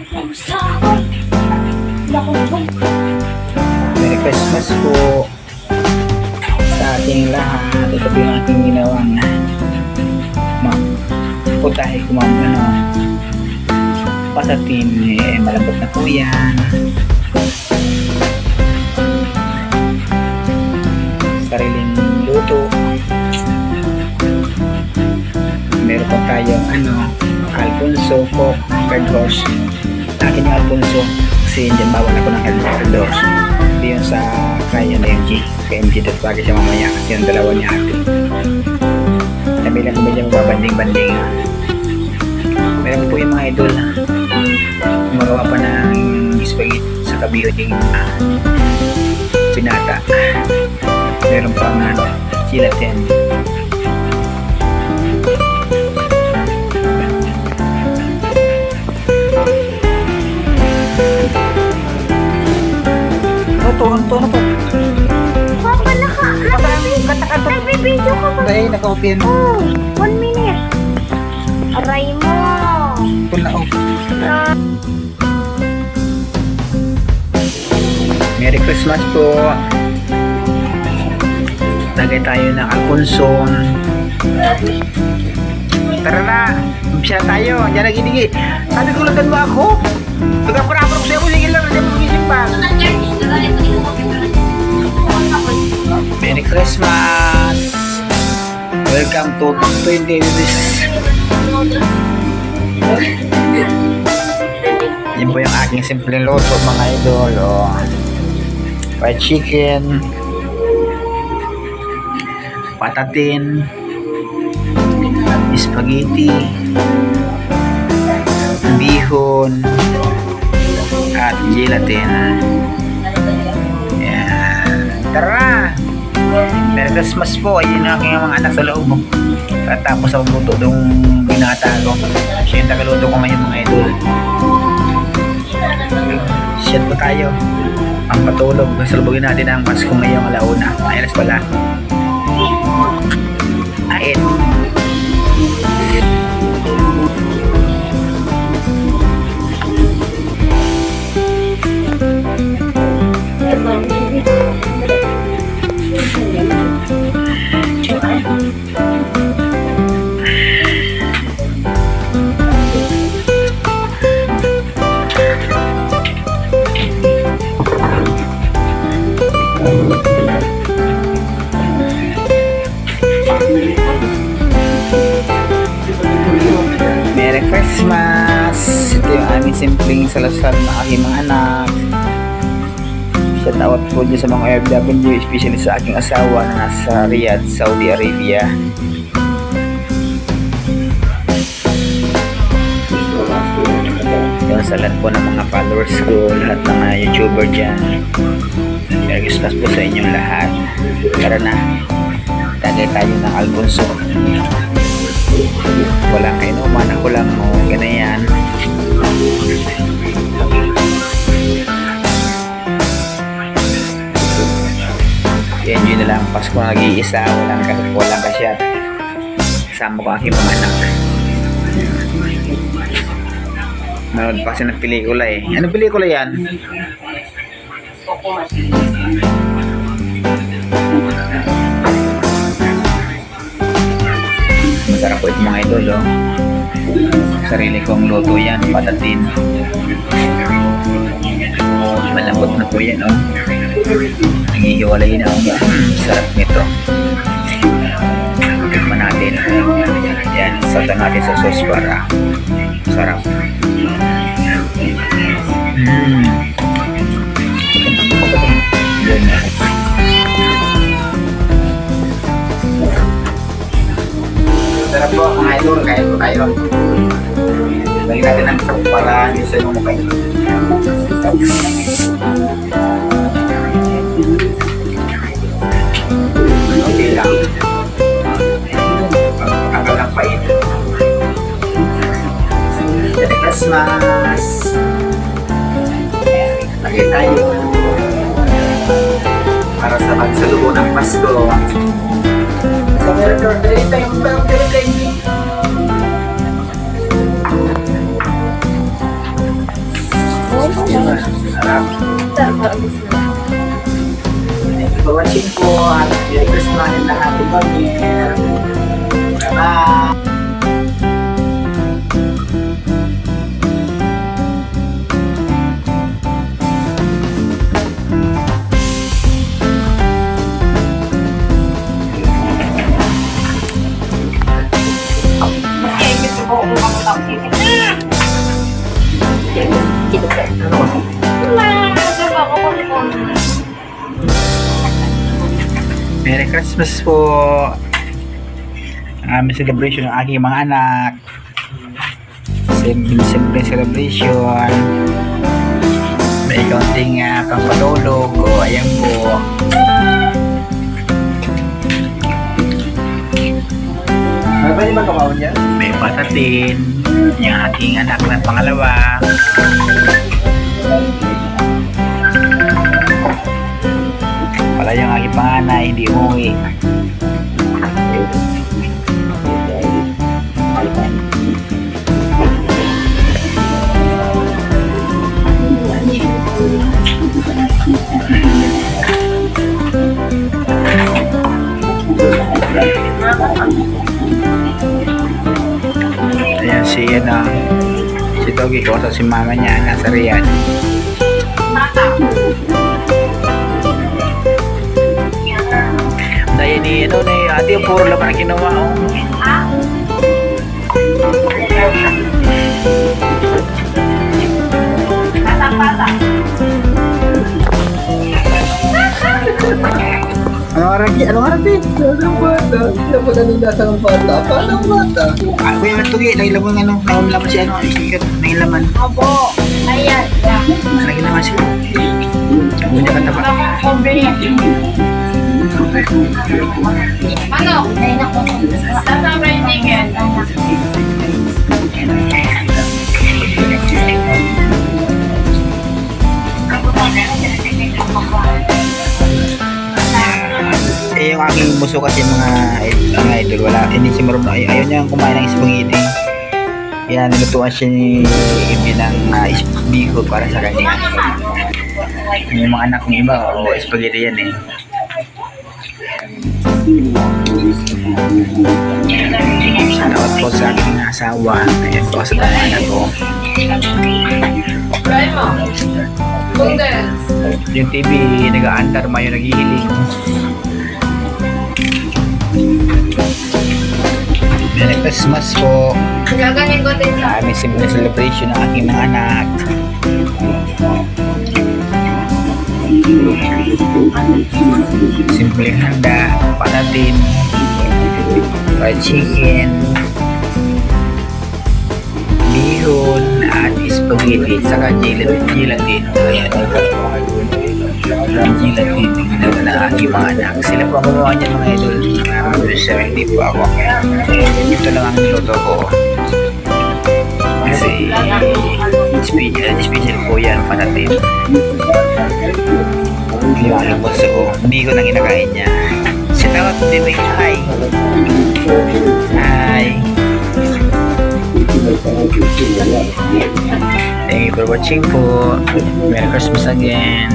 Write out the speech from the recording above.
Merry Christmas po sa ating lahat. Ito po yung aking ginawang putahe ko patatin. Malambot na po yan. Sariling luto. Meron pa tayong Alfonso po, third horse. Akin yung Alfonso kasi dyan bawal ako ng third horse. Hindi yun sa kaya na MG. Kaya MG doon bagay siya mamaya kasi yung dalawa niya ate. Sabi lang kung medyo magbabanding-banding. Meron po yung mga idol magawa pa ng spaghetti sa kabiyo yung pinata. Meron pa nga gelatin. Ito na po. Papa, nagbibideo ka ba? Dahil naka-open. Oh, 1 minute. Aray mo. Ito na off. Merry Christmas po. Lagay tayo ng Alfonso. Tara na. Umpisa na tayo. Diyan nagiging. Sabi ko lagan mo ako. Pagkaparapar ko sa'yo mo. Sige lang. Diyan mo magisipan. Merry Christmas. Welcome to 20 days. Yan po yung aking simpleng luto mga idol. Fried chicken, patatin, spaghetti, bihon, at gelatin. Yan. Tara! Merry Christmas po. Ayun ang aking mga anak sa loob. Tapos ako luto itong binata ko. Siya yung tagaluto ko ngayon mga idol. Shit po tayo. Ang patulog. Salubugin natin ang Pasko ngayong alauna. Ayan pala. Ayan. Merry Christmas! Ito yung aming simpleng salasal na aking mga anak. Shout out po dyan sa mga OFW, especially sa aking asawa na nasa Riyadh, Saudi Arabia. Yung salat po ng mga followers ko, lahat ng mga YouTuber dyan. Merry Christmas po sa inyong lahat. Tara na, tagay tayo ng Alfonso. Walang kainuman, ako lang ganyan. Enjoy na lang Pasko na nag-iisa. Walang kasyat. Kasama ko aking mga anak. Manood pa kasi ng pelikula eh. Anong pelikula yan? Masarap po ito mga idol, oh. Sarili kong luto yan, patatin. Malambot na po yan, oh. Nangihiwalay na, oh. Sarap nito. Tikman natin. Yan, salta natin sa sauce para sarap. Yan na. Sarap po mga idol, kain po tayo. Lagyan natin ang sarap para hindi sa inyo mukha. Okay lang. Pagkakalang pait. Merry Christmas! Lagyan tayo para sa pagsalubo ng Pasko. Dali tayong bang dali. Thank you for watching po. Merry Christmas and Happy New Year. Bye-bye. Merry Christmas po. Ang aming celebration ng aking mga anak. Simple celebration. May kaunting pampatulog. O ayan po. Ano ba yung magkakaon niya? May patatin. Yung aking anak na pangalawa. Wala yung aking panganay, hindi umuwi. Ayan si Togi ko, si mama niya nasa Riyadh. Dahil ni ate yung puro laman ang kinuha. Ano harap eh? Anong bata? Dapat anong nasa ng bata? Paano ang bata? Kuya Togi, nagilaman nagilaman si sticker, nagilaman. Opo. Ayan. Nagilaman si Hindi ka taba. Ano? Sasama yung ticket. Yung aking muso kasi mga idol, wala, hindi siya marunong, ayaw niya kumain ng spaghetti. Kaya nilutuan siya ni Ibi ng bigo para sa kanya. Yung mga anak ng iba, spaghetti yan eh. Salamat po sa aking asawa. Ayan po sa mga anak ko. Yung TV, nag-aandar, mayo naghihiling. Merry Christmas po. Gaganin ko din sa Aming simple celebration ng aking mga anak. Simpleng handa, patatin, fried chicken, bihon, at spaghetti, saka gelatin. Ayan. Ang gelatin na aking mga anak. Sila po ang gumawa niyan mga idol. Producer, hindi po ako. Ito lang ang niluto ko. Kasi special po yan, patatin. Yung aking boso ko, hindi ko nang inakain niya. Sinawat mo din, hi. Hi. Thank you for watching po. Merry Christmas again.